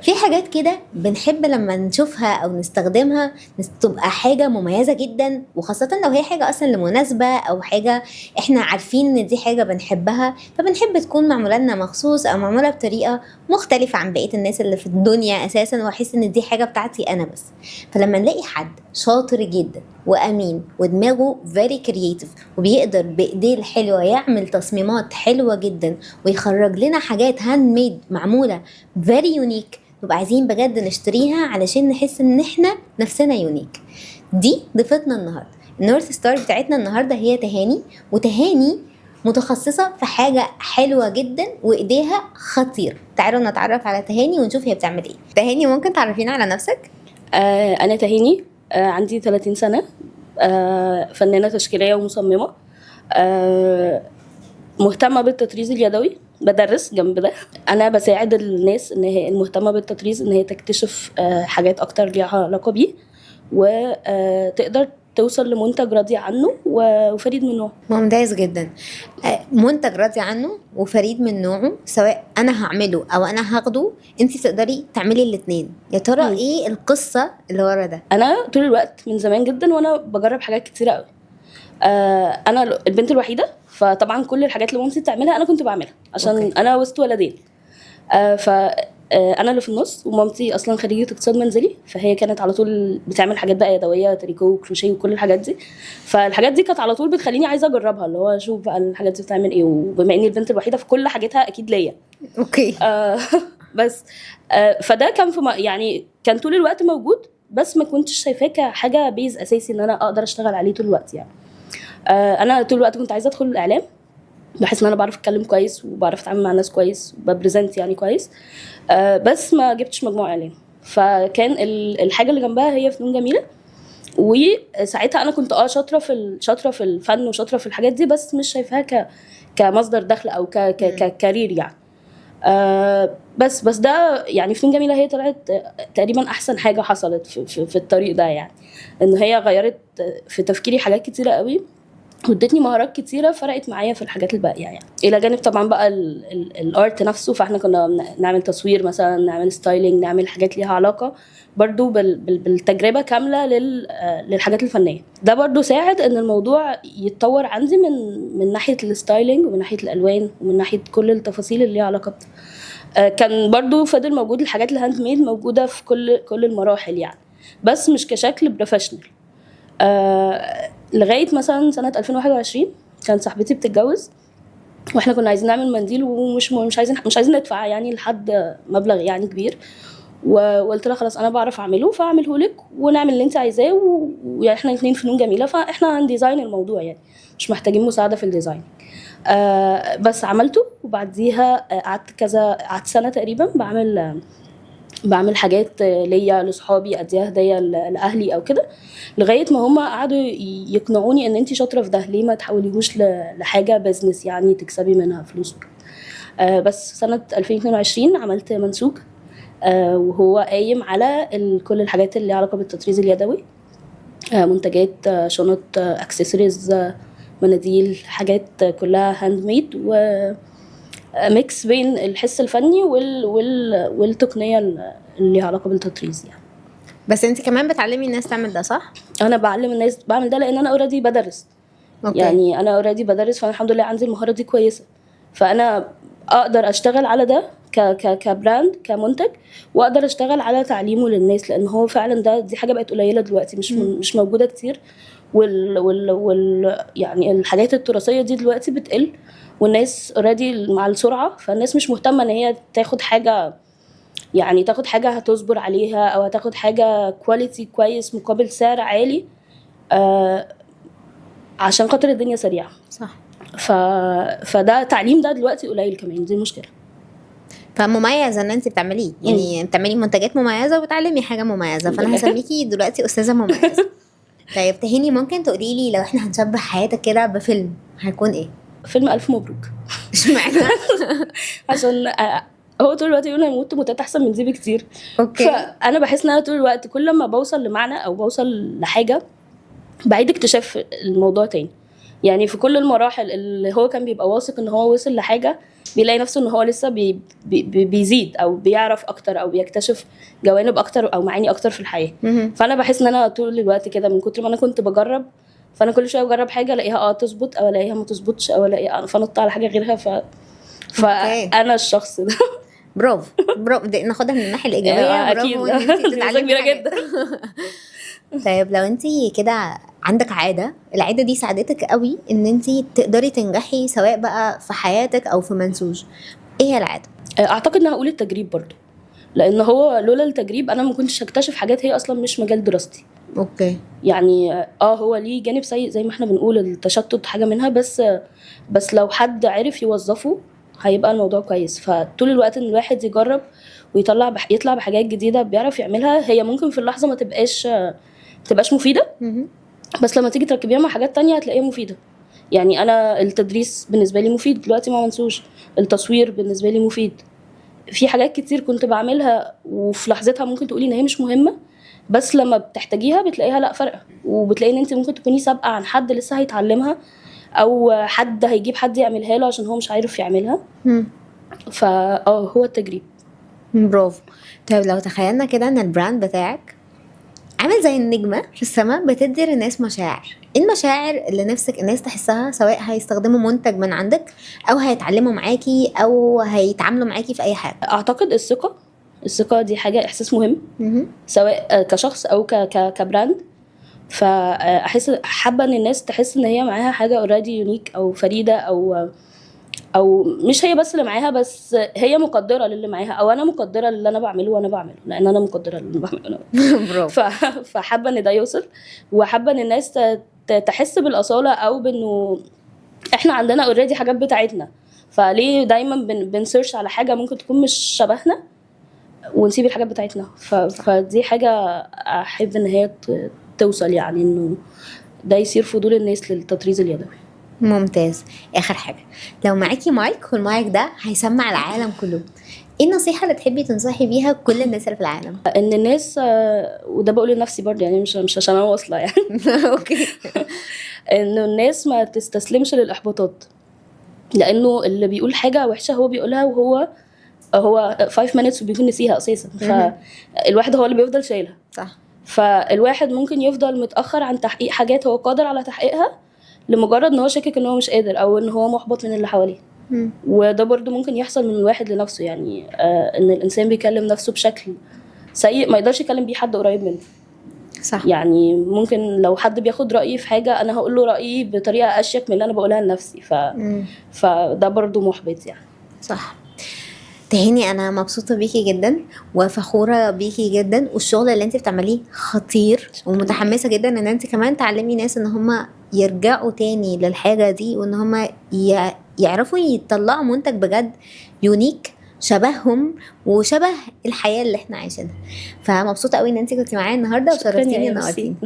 في حاجات كده بنحب لما نشوفها او نستخدمها تبقى حاجة مميزة جدا، وخاصة لو هي حاجة اصلا لمناسبة او حاجة احنا عارفين ان دي حاجة بنحبها، فبنحب تكون معمولة لنا مخصوص او معمولة بطريقة مختلفة عن بقية الناس اللي في الدنيا اساسا، واحس ان دي حاجة بتاعتي انا بس. فلما نلاقي حد شاطر جدا وامين ودماغه very creative وبيقدر بايديه الحلوة يعمل تصميمات حلوة جدا ويخرج لنا حاجات هاند ميد معمولة very unique، نبقى عايزين بجد نشتريها علشان نحس ان احنا نفسنا يونيك. دي ضيفتنا النهارده، النورث ستار بتاعتنا النهارده هي تهاني. وتهاني متخصصة في حاجة حلوة جدا وإيديها خطير. تعالوا نتعرف على تهاني ونشوف هي بتعمل ايه. تهاني، ممكن تعرفينا على نفسك؟ أنا تهاني، عندي 30 سنة. فنانة تشكيلية ومصممة. مهتمة بالتطريز اليدوي، بدرس جنب ده. أنا بساعد الناس إن هي المهتمة بالتطريز إن هي تكتشف حاجات أكتر ليها علاقة بيه، وتقدر توصل لمنتج راضي عنه وفريد من نوعه. ممتاز جدا. منتج راضي عنه وفريد من نوعه، سواء انا هعمله او انا هاخده، انت تقدري تعملي الاتنين. يا ترى ايه القصة اللي ورا ده؟ أنا طول الوقت من زمان جدا وأنا بجرب حاجات كتيرة قوي. أنا البنت الوحيدة، فطبعا كل الحاجات اللي مامتي بتعملها أنا كنت بعملها عشان أوكي. أنا وسط ولدين. انا اللي في النص، ومامتي اصلا خريجه اقتصاد منزلي، فهي كانت على طول بتعمل حاجات بقى يدويه، تريكو وكروشيه وكل الحاجات دي. فالحاجات دي كانت على طول بتخليني عايزه اجربها، اللي هو اشوف بقى الحاجات دي بتعمل ايه، وبما اني البنت الوحيده في كل حاجتها اكيد ليا. اوكي. بس فده كان يعني كان طول الوقت موجود، بس ما كنتش شايفاه كحاجه بيز اساسي ان انا اقدر اشتغل عليه طول الوقت يعني. انا طول الوقت كنت عايزه ادخل الاعلام، بحس ان انا بعرف اتكلم كويس وبعرف اتعامل مع الناس كويس وببريزنت يعني كويس. بس ما جبتش مجموع اعلام، فكان الحاجه اللي جنبها هي فنون جميله. وساعتها انا كنت شاطره في الفن وشاطره في الحاجات دي، بس مش شايفاها كمصدر دخل او ككارير يعني. بس ده يعني فنون جميله هي طلعت تقريبا احسن حاجه حصلت في الطريق ده يعني، ان هي غيرت في تفكيري حاجات كتيره قوي، وادتني مهارات كتيره فرقت معايا في الحاجات الباقيه يعني. الى جانب طبعا بقى الارت نفسه، فاحنا كنا نعمل تصوير مثلا، نعمل ستايلينج، نعمل حاجات ليها علاقه برضو بالتجربه كامله للحاجات الفنيه. ده برضو ساعد ان الموضوع يتطور عندي من ناحيه الستايلينج ومن ناحيه الالوان ومن ناحيه كل التفاصيل اللي ليها علاقه كان برضو فضل موجود الحاجات الهاند ميد موجوده في كل المراحل يعني، بس مش كشكل بروفيشنال. لغايه مثلا سنه 2021 كان صاحبتي بتتجوز، واحنا كنا عايزين نعمل منديل، ومش مش عايزين ندفع يعني لحد مبلغ يعني كبير. وقلت لها خلاص انا بعرف اعمله، فاعمله لك ونعمل اللي انت عايزاه، ويعني احنا الاثنين فنون جميله، فاحنا هنديزاين الموضوع يعني، مش محتاجين مساعده في الديزاين. بس عملته، وبعديها قعدت سنه تقريبا بعمل حاجات ليا لصحابي، اديها هديه لاهلي او كده، لغايه ما هم قعدوا يقنعوني ان انت شاطره في ده، ليه ما تحوليهوش لحاجه بزنس يعني تكسبي منها فلوس. بس سنه 2022 عملت منسوج، وهو قايم على كل الحاجات اللي ليها علاقه بالتطريز اليدوي، منتجات، شنط، اكسسوارز، مناديل، حاجات كلها هاند ميد، ميكس بين الحس الفني والتقنيه اللي ليها علاقه بالتطريز يعني. بس انت كمان بتعلمي الناس تعمل ده، صح؟ انا بعلم الناس بعمل ده لان انا اوريدي بدرس. أوكي. يعني انا اوريدي بدرس، فانا الحمد لله عندي المهاره دي كويسه، فانا اقدر اشتغل على ده كبراند كمنتج، واقدر اشتغل على تعليمه للناس، لان هو فعلا دي حاجه بقت قليله دلوقتي، مش موجوده كتير. يعني الحاجات التراثيه دي دلوقتي بتقل، والناس اوريدي مع السرعه، فالناس مش مهتمه ان هي تاخد حاجه، يعني تاخد حاجه هتصبر عليها، او هتاخد حاجه كواليتي كويس مقابل سعر عالي، عشان خاطر الدنيا سريعه. صح. فده تعليم ده دلوقتي قليل كمان، دي المشكله. فمميز ان انت بتعمليه، يعني بتعملي منتجات مميزه وبتعلمي حاجه مميزه، فانا هسميكي دلوقتي استاذه مميزه. طيب تهاني، ممكن تقولي لي لو احنا هنشبه حياتك كده بفيلم، هيكون ايه؟ فيلم الف مبروك. اشمعنى؟ عشان هو طول الوقت يقول انا موت موتات احسن من دي بكتير. اوكي. فانا بحس ان انا طول الوقت كل ما بوصل لمعنى او بوصل لحاجه بعيد اكتشاف الموضوع تاني. يعني في كل المراحل اللي هو كان بيبقى واثق ان هو وصل لحاجه، بيلاقي نفسه ان هو لسه بيزيد او بيعرف اكتر او بيكتشف جوانب اكتر او معاني اكتر في الحياه. فانا بحس ان انا طول الوقت كده من كتر ما انا كنت بجرب، فانا كل شويه بجرب حاجه الاقيها تظبط او الاقيها ما تظبطش او الاقيها فنط على حاجه غيرها فانا الشخص ده. برافو برافو، دي ناخدها من الناحيه الايجابيه. اكيد برافو ان انت دي ميزه بتتعلمي كبيره حاجات. جدا. طيب لو انت كده عندك عاده، العاده دي ساعدتك قوي ان انت تقدري تنجحي سواء بقى في حياتك او في منسوج، ايه هي العاده؟ اعتقد ان هقول التجريب برضو، لان هو لولا التجريب انا ما كنتش هكتشف حاجات هي اصلا مش مجال دراستي. اوكي. يعني هو ليه جانب سيء زي ما احنا بنقول، التشتت حاجه منها، بس لو حد عرف يوظفه هيبقى الموضوع كويس. فطول الوقت ان الواحد يجرب ويطلع يطلع بحاجات جديده بيعرف يعملها، هي ممكن في اللحظه ما تبقاش مفيده، بس لما تيجي تركبيها مع حاجات تانية هتلاقيها مفيده. يعني انا التدريس بالنسبه لي مفيد دلوقتي مع منسوج، التصوير بالنسبه لي مفيد، في حاجات كتير كنت بعملها وفي لحظتها ممكن تقولي ان هي مش مهمه، بس لما بتحتاجيها بتلاقيها لا فرق، وبتلاقي ان انت ممكن تكوني سابقه عن حد لسه هيتعلمها، او حد هيجيب حد يعملها له عشان هو مش عارف يعملها. هو التجريب. برافو. طيب لو تخيلنا كده ان البراند بتاعك عامل زي النجمة في السماء بتدي للناس مشاعر، ايه المشاعر اللي نفسك الناس تحسها سواء هيستخدموا منتج من عندك او هيتعلموا معاكي او هيتعاملوا معاكي في اي حاجة؟ اعتقد الثقه دي حاجه، احساس مهم سواء كشخص او كبراند. فاحس حابه ان الناس تحس ان هي معاها حاجه اوريدي يونيك او فريده، او مش هي بس اللي معاها، بس هي مقدره للي معاها، او انا مقدره للي انا بعمله وانا بعمله، لان انا مقدره للي انا بعمله. برافو. فحابه ان ده يوصل، وحابه ان الناس تحس بالاصاله، او بانه احنا عندنا اوريدي حاجات بتاعتنا، فليه دايما بنسيرش على حاجه ممكن تكون مش شبهنا ونسيب الحاجات بتاعتنا. فدي حاجه احب ان هي توصل، يعني انه ده يصير فضول الناس للتطريز اليدوي. ممتاز. اخر حاجة، لو معاكي مايك والمايك ده هيسمع العالم كله، ايه النصيحة اللي تحبي تنصحي بيها كل الناس اللي في العالم؟ ان الناس، وده بقول لنفسي برضه، يعني مش عشان انا واصله يعني اوكي. انه الناس ما تستسلمش للاحباطات، لانه اللي بيقول حاجه وحشه هو بيقولها وهو 5 minutes وبيكون نسيها اساسا، فالواحد هو اللي بيفضل شايلها. صح. فالواحد ممكن يفضل متاخر عن تحقيق حاجات هو قادر على تحقيقها لمجرد ان هو شاكك ان هو مش قادر، او ان هو محبط من اللي حواليه. وده برضو ممكن يحصل من الواحد لنفسه، يعني ان الانسان بيكلم نفسه بشكل سيء ما يقدرش يكلم بيه حد قريب منه. صح. يعني ممكن لو حد بياخد رأيي في حاجة انا هقول له رأيي بطريقة اشيك من اللي انا بقولها لنفسي، فده برضو محبط يعني. صح. تهاني، انا مبسوطه بيكي جدا وفخوره بيكي جدا، والشغل اللي انت بتعمليه خطير، ومتحمسه جدا ان انت كمان تعلمي ناس ان هم يرجعوا تاني للحاجه دي، وان هم يعرفوا يطلعوا منتج بجد يونيك شبههم وشبه الحياه اللي احنا عايشينها. فمبسوطه قوي ان انت كنتي معايا النهارده وشرفتيني ونورتيني.